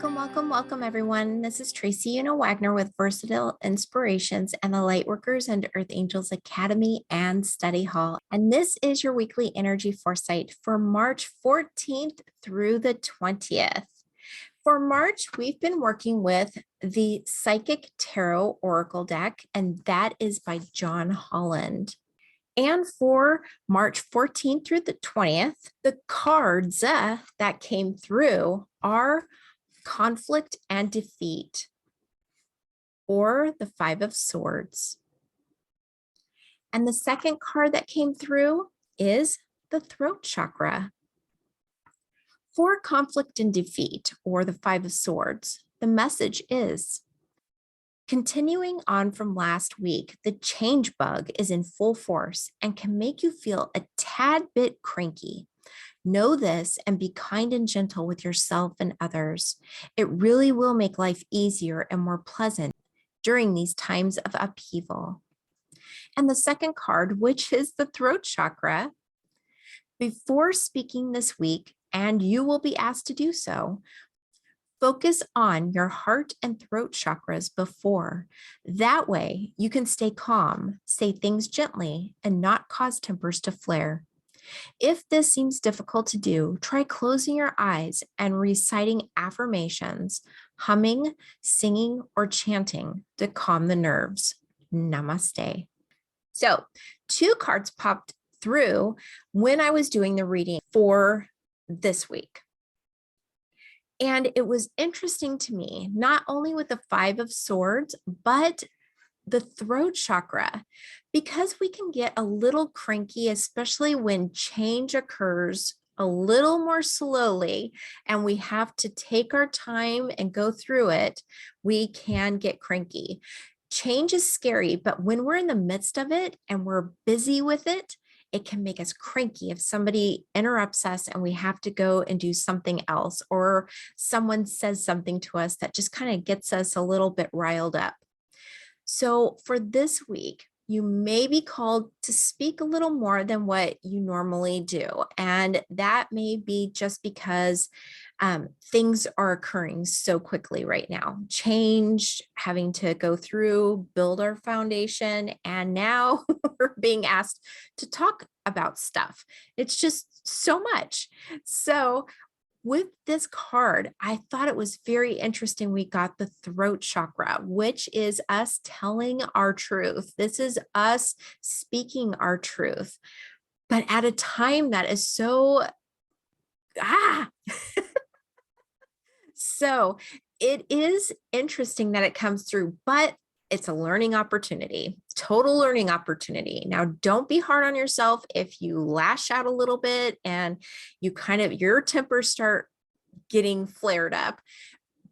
Welcome, everyone. This is Tracy Wagner with Versatile Inspirations and the Lightworkers and Earth Angels Academy and Study Hall. And this is your weekly energy foresight for March 14th through the 20th. For March, we've been working with the Psychic Tarot Oracle deck, and that is by John Holland. And for March 14th through the 20th, the cards that came through are conflict and defeat, or the Five of Swords. And the second card that came through is the Throat Chakra. For conflict and defeat, or the Five of Swords, the message is, continuing on from last week, the change bug is in full force and can make you feel a tad bit cranky. Know this and be kind and gentle with yourself and others. It really will make life easier and more pleasant during these times of upheaval. And the second card, which is the Throat Chakra, before speaking this week, and you will be asked to do so, focus on your heart and throat chakras before. That way you can stay calm, say things gently, and not cause tempers to flare. If this seems difficult to do, try closing your eyes and reciting affirmations, humming, singing, or chanting to calm the nerves. Namaste. So, two cards popped through when I was doing the reading for this week. And it was interesting to me, not only with the Five of Swords, but the throat chakra, because we can get a little cranky, especially when change occurs a little more slowly and we have to take our time and go through it. We can get cranky. Change is scary, but when we're in the midst of it and we're busy with it, it can make us cranky if somebody interrupts us and we have to go and do something else, or someone says something to us that just kind of gets us a little bit riled up. So for this week, you may be called to speak a little more than what you normally do. And that may be just because things are occurring so quickly right now. Change, having to go through, build our foundation, and now we're being asked to talk about stuff. It's just so much. So with this card, I thought it was very interesting. We got the throat chakra, which is us telling our truth. This is us speaking our truth, but at a time that is so, so it is interesting that it comes through, but it's a learning opportunity, total learning opportunity. Now, don't be hard on yourself if you lash out a little bit and you your tempers start getting flared up,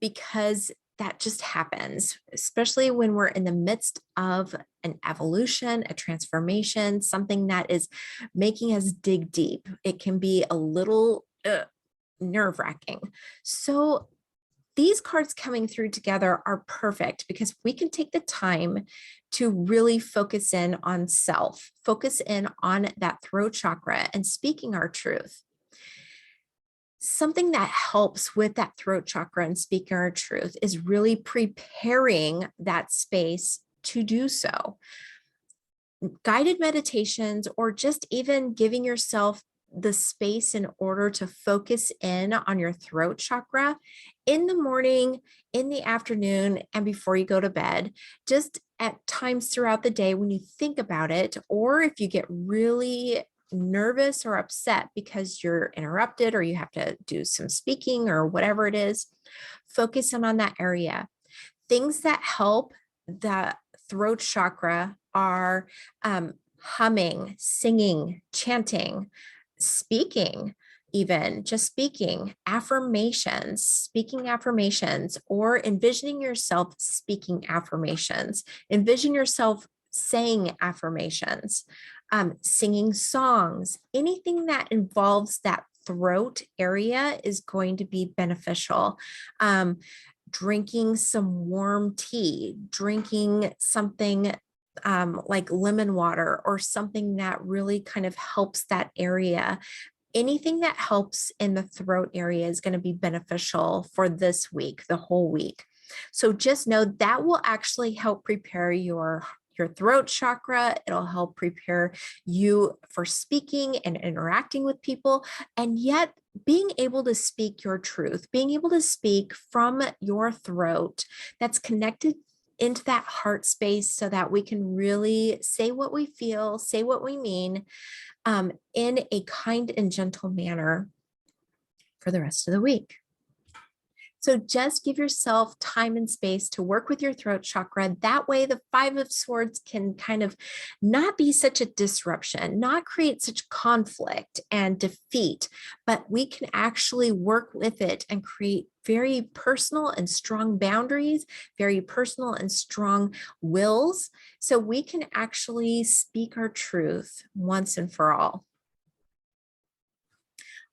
because that just happens, especially when we're in the midst of an evolution, a transformation, something that is making us dig deep. It can be a little nerve-wracking. So these cards coming through together are perfect because we can take the time to really focus in on self, focus in on that throat chakra and speaking our truth. Something that helps with that throat chakra and speaking our truth is really preparing that space to do so. Guided meditations, or just even giving yourself the space in order to focus in on your throat chakra in the morning, in the afternoon, and before you go to bed, just at times throughout the day when you think about it, or if you get really nervous or upset because you're interrupted or you have to do some speaking or whatever it is, focus in on that area. Things that help the throat chakra are humming, singing, chanting, speaking, even just speaking affirmations, speaking affirmations, or envisioning yourself speaking affirmations. Envision yourself saying affirmations, singing songs. Anything that involves that throat area is going to be beneficial. Drinking some warm tea, drinking something like lemon water, or something that really kind of helps that area anything that helps in the throat area is going to be beneficial for this week, the whole week. So just know that will actually help prepare your throat chakra. It'll help prepare you for speaking and interacting with people, and yet being able to speak your truth, being able to speak from your throat that's connected into that heart space so that we can really say what we feel, say what we mean, in a kind and gentle manner for the rest of the week. So just give yourself time and space to work with your throat chakra. That way the Five of Swords can kind of not be such a disruption, not create such conflict and defeat, but we can actually work with it and create very personal and strong boundaries, very personal and strong wills, so we can actually speak our truth once and for all.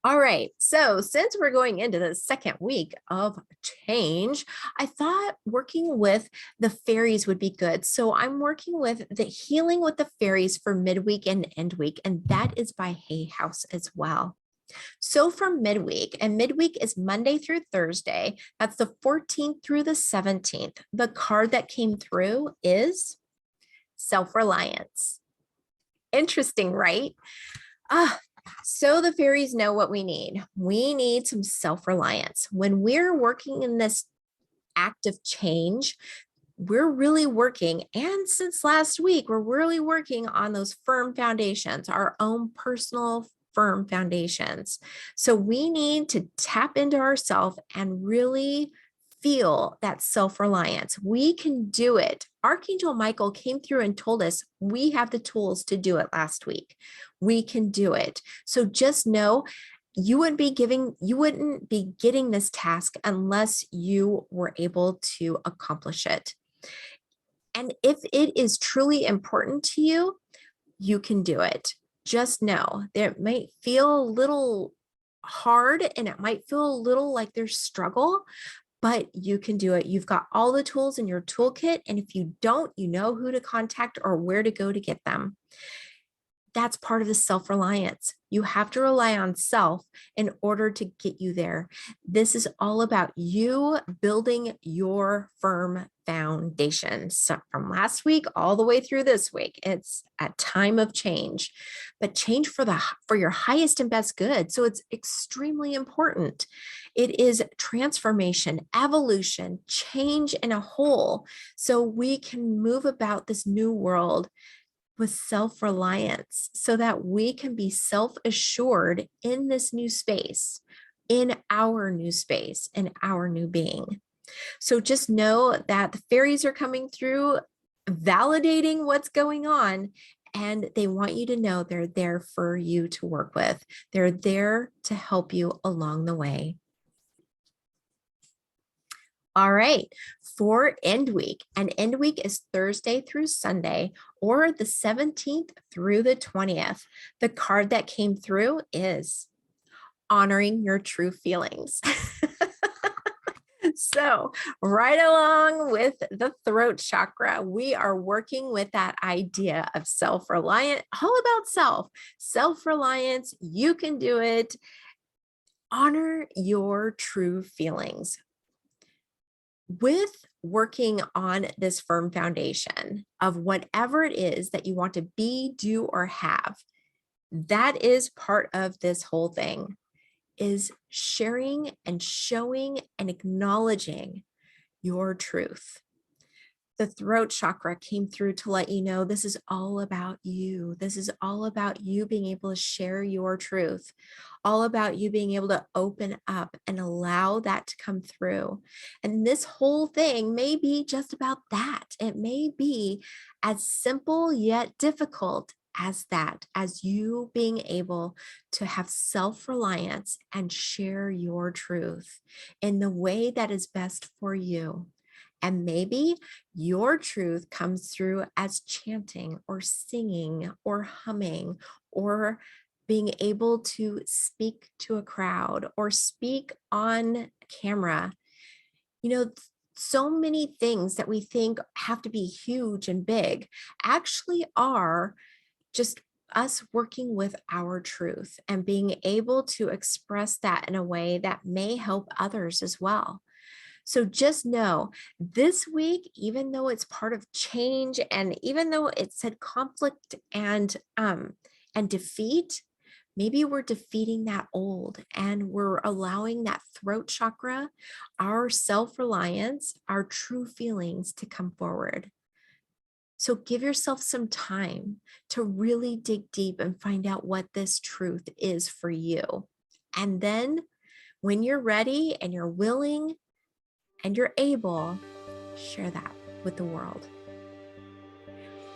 All right, so since we're going into the second week of change, I thought working with the fairies would be good. So I'm working with the Healing with the Fairies for midweek and end week, and that is by Hay House as well. So for midweek, and midweek is Monday through Thursday, that's the 14th through the 17th. The card that came through is Self-Reliance. Interesting, right? So the fairies know what we need. We need some self-reliance. When we're working in this act of change, we're really working, and since last week, we're really working on those firm foundations, our own personal firm foundations. So we need to tap into ourselves and really feel that self-reliance. We can do it. Archangel Michael came through and told us we have the tools to do it last week. We can do it. So just know you wouldn't be getting this task unless you were able to accomplish it. And if it is truly important to you, you can do it. Just know that it might feel a little hard and it might feel a little like there's struggle, but you can do it. You've got all the tools in your toolkit. And if you don't, you know who to contact or where to go to get them. That's part of the self-reliance. You have to rely on self in order to get you there. This is all about you building your firm foundation. So from last week all the way through this week, it's a time of change, but change for your highest and best good. So it's extremely important. It is transformation, evolution, change in a whole, so we can move about this new world with self-reliance so that we can be self-assured in this new space, in our new space, in our new being. So just know that the fairies are coming through, validating what's going on, and they want you to know they're there for you to work with. They're there to help you along the way. All right, for end week, and end week is Thursday through Sunday, or the 17th through the 20th. The card that came through is honoring your true feelings. So right along with the throat chakra, we are working with that idea of self-reliant, all about self-reliance. You can do it. Honor your true feelings. With working on this firm foundation of whatever it is that you want to be, do, or have, that is part of this whole thing, is sharing and showing and acknowledging your truth. The throat chakra came through to let you know this is all about you. This is all about you being able to share your truth, all about you being able to open up and allow that to come through. And this whole thing may be just about that. It may be as simple yet difficult as that, as you being able to have self-reliance and share your truth in the way that is best for you. And maybe your truth comes through as chanting or singing or humming or being able to speak to a crowd or speak on camera. You know, so many things that we think have to be huge and big actually are just us working with our truth and being able to express that in a way that may help others as well. So just know this week, even though it's part of change, and even though it said conflict and defeat, maybe we're defeating that old and we're allowing that throat chakra, our self-reliance, our true feelings to come forward. So give yourself some time to really dig deep and find out what this truth is for you. And then when you're ready and you're willing and you're able, share that with the world.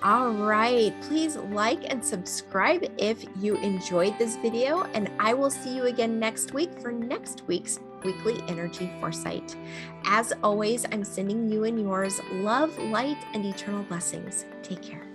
All right, please like and subscribe if you enjoyed this video, and I will see you again next week for next week's weekly energy foresight. As always, I'm sending you and yours love, light, and eternal blessings. Take care.